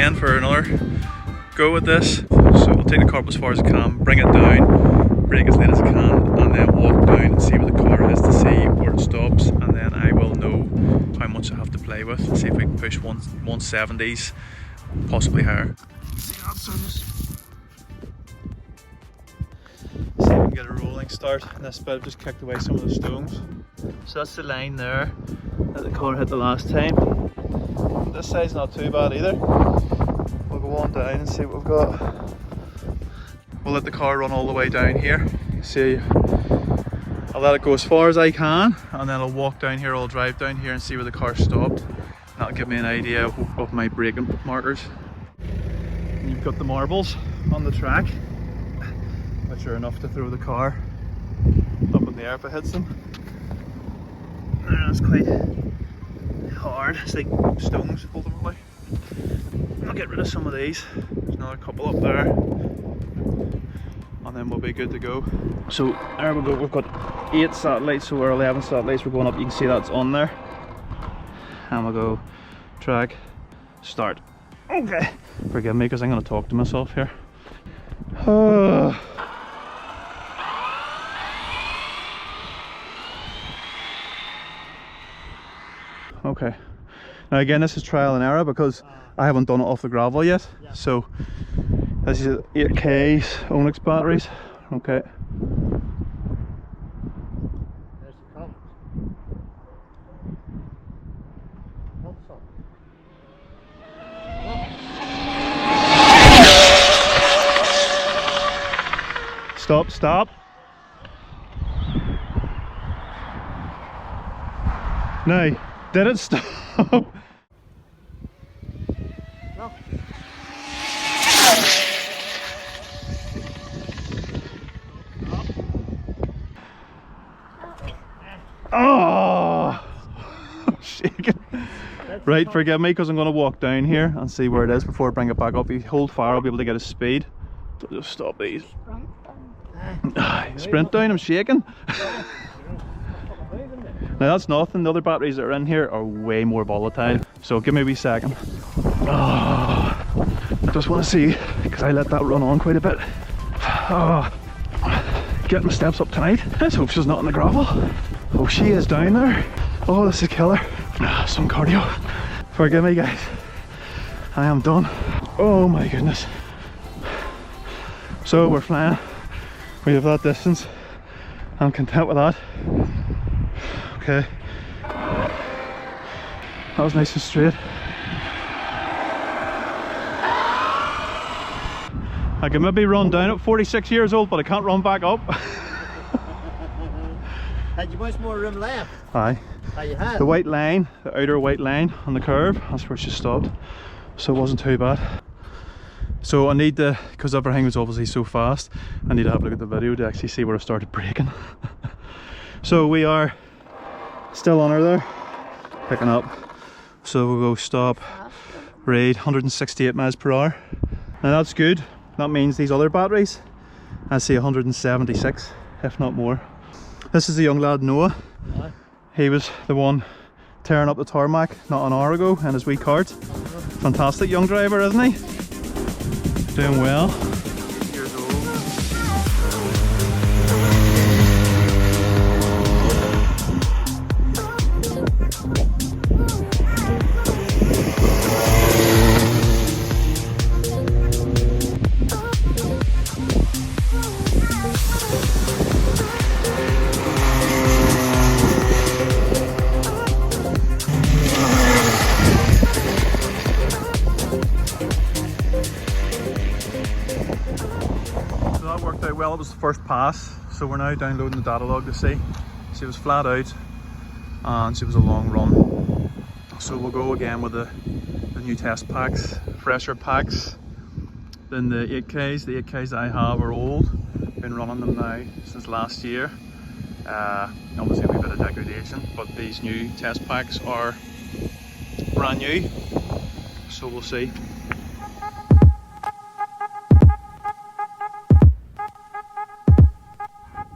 again for another go with this. So we'll take the car up as far as I can, bring it down, brake as late as I can, and then walk down and see where the car is to see where it stops, and then I will know how much I have to play with and see if we can push 170s, possibly higher. See that service. See if we can get a rolling start in this bit. I've just kicked away some of the stones. So that's the line there that the car hit the last time. This side's not too bad either. We'll go on down and see what we've got. We'll let the car run all the way down here. See, I'll let it go as far as I can, and then I'll walk down here, I'll drive down here and see where the car stopped. That'll give me an idea of my braking markers. And you've got the marbles on the track, which are enough to throw the car up in the air if it hits them. That's quite hard. It's like stones ultimately. I'll get rid of some of these. There's another couple up there, and then we'll be good to go. So there we go. We've got 8 satellites, so we're 11 satellites. We're going up. You can see that's on there. And we'll go track start. Okay. Forgive me because I'm going to talk to myself here. Okay. Now again, this is trial and error because I haven't done it off the gravel yet. Yeah. So this is 8Ks Onyx batteries. Okay. There's the cup. Stop, stop. No, did it stop? No. Oh, shaking. Right, forgive me because I'm going to walk down here and see where it is before I bring it back up. If you hold fire, I'll be able to get a speed. So just stop these. Sprint down, I'm shaking. Now that's nothing, the other batteries that are in here are way more volatile. So give me a wee second. Oh, I just want to see, because I let that run on quite a bit. Oh, getting my steps up tonight. Let's hope she's not in the gravel. Oh, she is down there. Oh, this is killer. Some cardio. Forgive me guys, I am done. Oh my goodness. So we're flying. We have that distance. I'm content with that. Okay. That was nice and straight. I can maybe run down at 46 years old, but I can't run back up. Had you much more room left? Aye. Oh, you had? The white line, the outer white line on the curve, that's where she stopped. So it wasn't too bad. So I need to, because everything was obviously so fast, I need to have a look at the video to actually see where I started braking. So we are still on her there, picking up. So we'll go stop, rate 168 miles per hour. Now that's good. That means these other batteries, I see 176, if not more. This is the young lad Noah. He was the one tearing up the tarmac not an hour ago in his wee cart. Fantastic young driver, isn't he? Doing well. Years old. Well, it was the first pass, so we're now downloading the data log to see. She was flat out and she was a long run. So we'll go again with the new test packs, fresher packs than the 8Ks. The 8Ks that I have are old. Been running them now since last year. Obviously a wee bit of degradation, but these new test packs are brand new. So we'll see.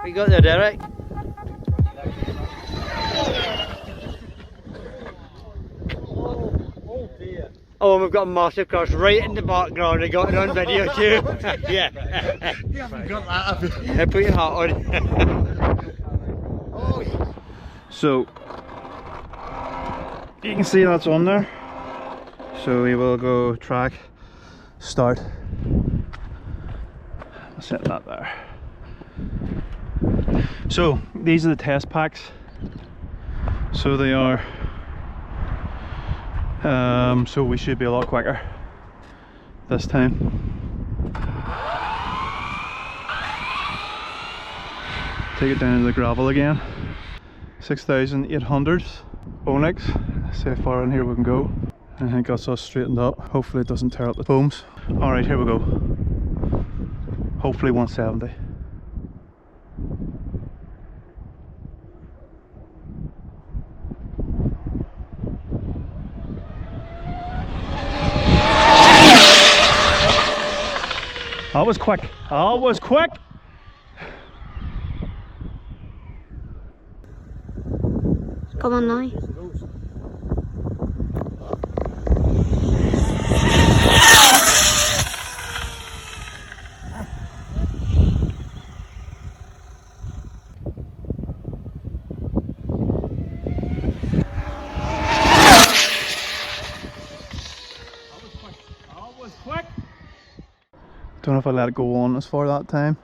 We got there, Derek. Oh dear. Oh, and we've got a massive cross right in the background. I got it on video too. Yeah. You haven't got that, have you? I put your hat on. Oh, yes. So you can see that's on there. So we will go track, start, set that there. So these are the test packs. So they are, so we should be a lot quicker this time. Take it down into the gravel again. 6,800 Onyx. See how far in here we can go. I think that's us straightened up. Hopefully it doesn't tear up the foams. Alright, here we go. Hopefully 170. That was quick. That was quick. Come on now. Don't know if I let it go on as far that time.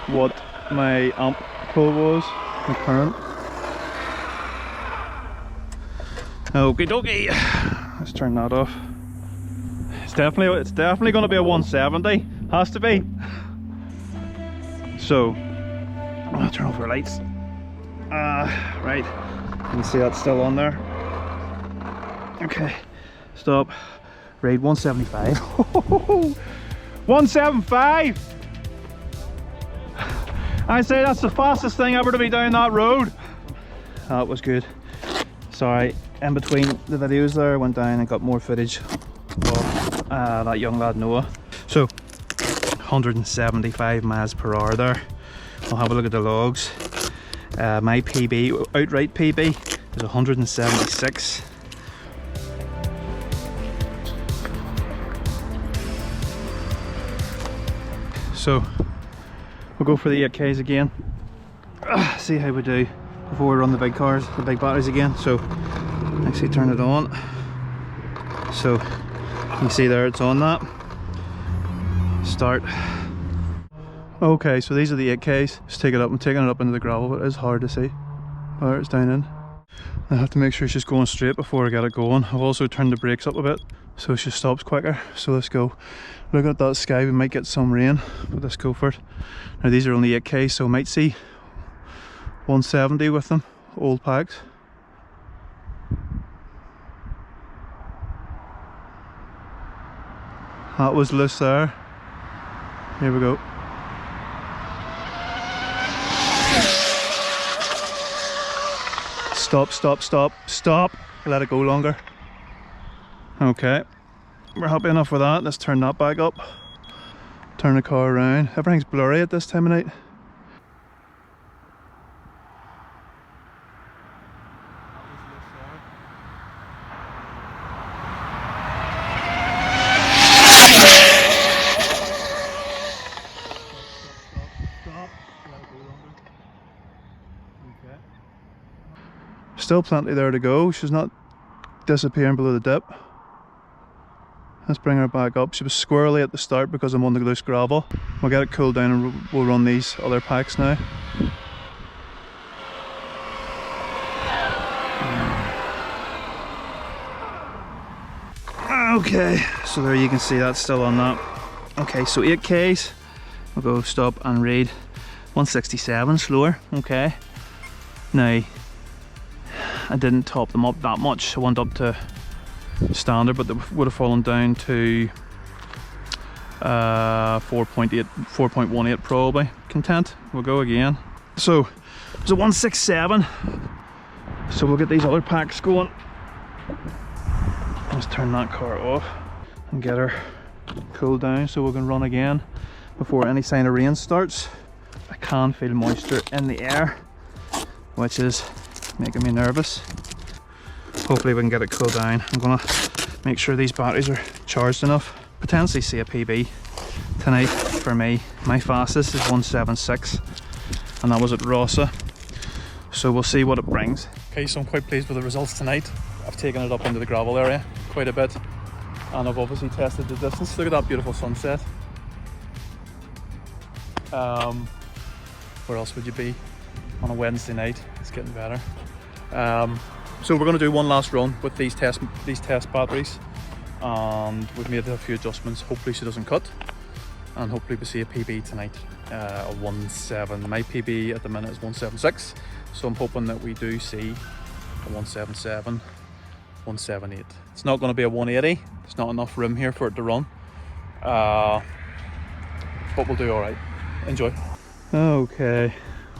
What my amp pull was, the current. Okie dokie. Let's turn that off. It's definitely going to be a 170. Has to be. So I'll turn off our lights. Right. You can see that's still on there. Okay. Stop. Raid 175. 175! I say that's the fastest thing ever to be down that road. That was good. Sorry, in between the videos there, I went down and got more footage of that young lad Noah. So 175 miles per hour there. I'll have a look at the logs. My PB, outright PB, is 176. So we'll go for the 8Ks again. See how we do before we run the big cars, the big batteries again. So actually turn it on. So you can see there it's on that. Start. Okay, so these are the 8Ks. Just take it up. I'm taking it up into the gravel, but it is hard to see where it's down in. I have to make sure it's just going straight before I get it going. I've also turned the brakes up a bit so she stops quicker. So let's go. Looking at that sky, we might get some rain, but let's go for it. Now these are only 8K, so I might see 170 with them, old packs. That was loose there. Here we go. Stop, stop, stop, stop. Let it go longer. Okay. We're happy enough with that. Let's turn that back up. Turn the car around. Everything's blurry at this time of night. Still plenty there to go. She's not disappearing below the dip. Let's bring her back up. She was squirrely at the start because I'm on the loose gravel. We'll get it cooled down and we'll run these other packs now. Okay, so there you can see that's still on that. Okay, so 8Ks. We'll go stop and read 167 slower. Okay. Now, I didn't top them up that much. I went up to standard, but they would have fallen down to 4.18 probably. Content. We'll go again. So it's a 167. So we'll get these other packs going. Let's turn that car off and get her cooled down so we can run again. before any sign of rain starts. I can feel moisture in the air, which is making me nervous. Hopefully we can get it cooled down. I'm gonna make sure these batteries are charged enough. Potentially see a PB tonight for me. My fastest is 176 and that was at Rossa. So we'll see what it brings. Okay, so I'm quite pleased with the results tonight. I've taken it up into the gravel area quite a bit and I've obviously tested the distance. Look at that beautiful sunset. Where else would you be on a Wednesday night? It's getting better. So we're going to do one last run with these test batteries, and we've made a few adjustments. Hopefully she doesn't cut, and hopefully we see a PB tonight, a 1.7. My PB at the minute is 1.76, so I'm hoping that we do see a 1.77, 1.78. It's not going to be a 1.80. There's not enough room here for it to run, but we'll do all right. Enjoy. Okay,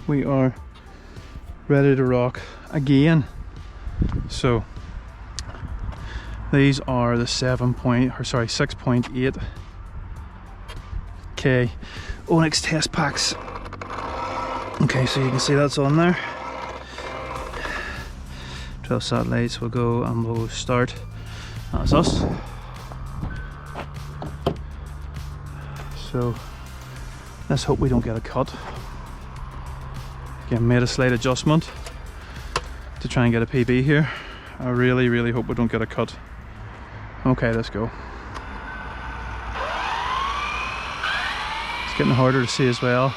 we are ready to rock again. So these are the 6.8 K Onyx test packs. Okay, so you can see that's on there. 12 satellites will go and we'll start. That's us. So let's hope we don't get a cut. Again, made a slight adjustment to try and get a PB here. I really hope we don't get a cut. Okay, let's go. It's getting harder to see as well.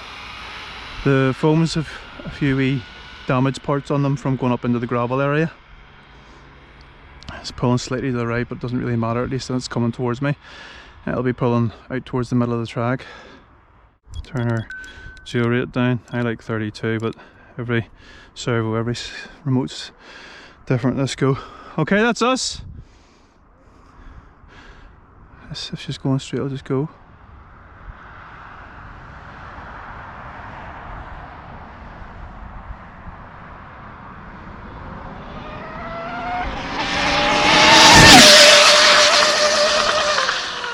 The foams have a few wee damaged parts on them from going up into the gravel area. It's pulling slightly to the right, but it doesn't really matter, at least when it's coming towards me. It'll be pulling out towards the middle of the track. Turn our geo rate down. I like 32, but every servo, every remote's different. Let's go. Okay, that's us. If she's going straight, I'll just go.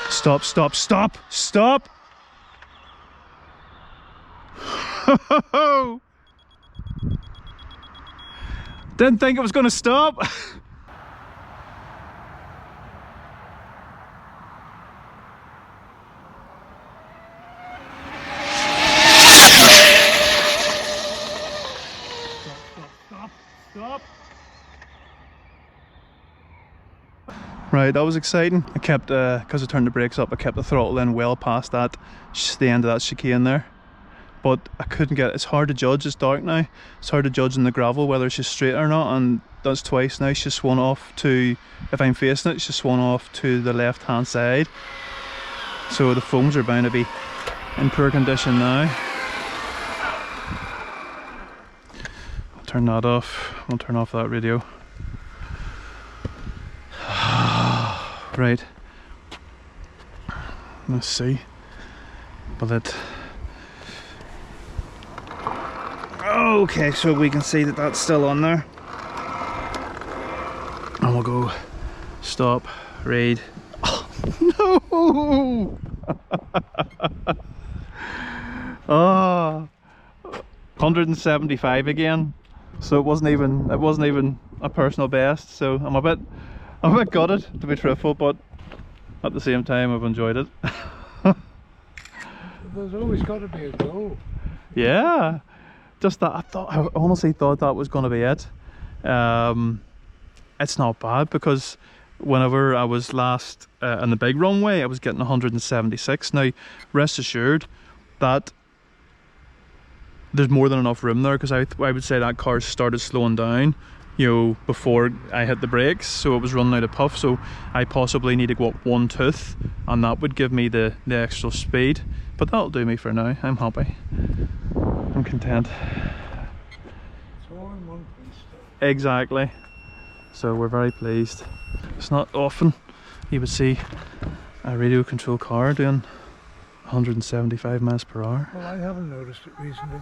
Stop, stop, stop, stop! Didn't think it was going to stop. Stop. Right, that was exciting. I kept, because I turned the brakes up, I kept the throttle in well past that, the end of that chicane there. But I couldn't get it. It's hard to judge, it's dark now. It's hard to judge in the gravel whether she's straight or not, and that's twice now. She's swung off to, if I'm facing it, she's swung off to the left hand side. So the foams are bound to be in poor condition now. I'll turn that off. I'll turn off that radio. Right. Let's see. Will it... Okay, so we can see that that's still on there. And we'll go stop, read. Oh, no! Oh, 175 again. So it wasn't even a personal best. So I'm a bit gutted, to be truthful, but at the same time I've enjoyed it. There's always got to be a goal. Yeah. Just that, I honestly thought that was going to be it. It's not bad, because whenever I was last in the big runway, I was getting 176. Now, rest assured that there's more than enough room there, because I would say that car started slowing down, you know, before I hit the brakes, so it was running out of puff. So I possibly need to go up one tooth, and that would give me the extra speed. But that'll do me for now. I'm happy. I'm content. It's all in one piece. Exactly. So we're very pleased. It's not often you would see a radio control car doing 175 miles per hour. Well, I haven't noticed it recently.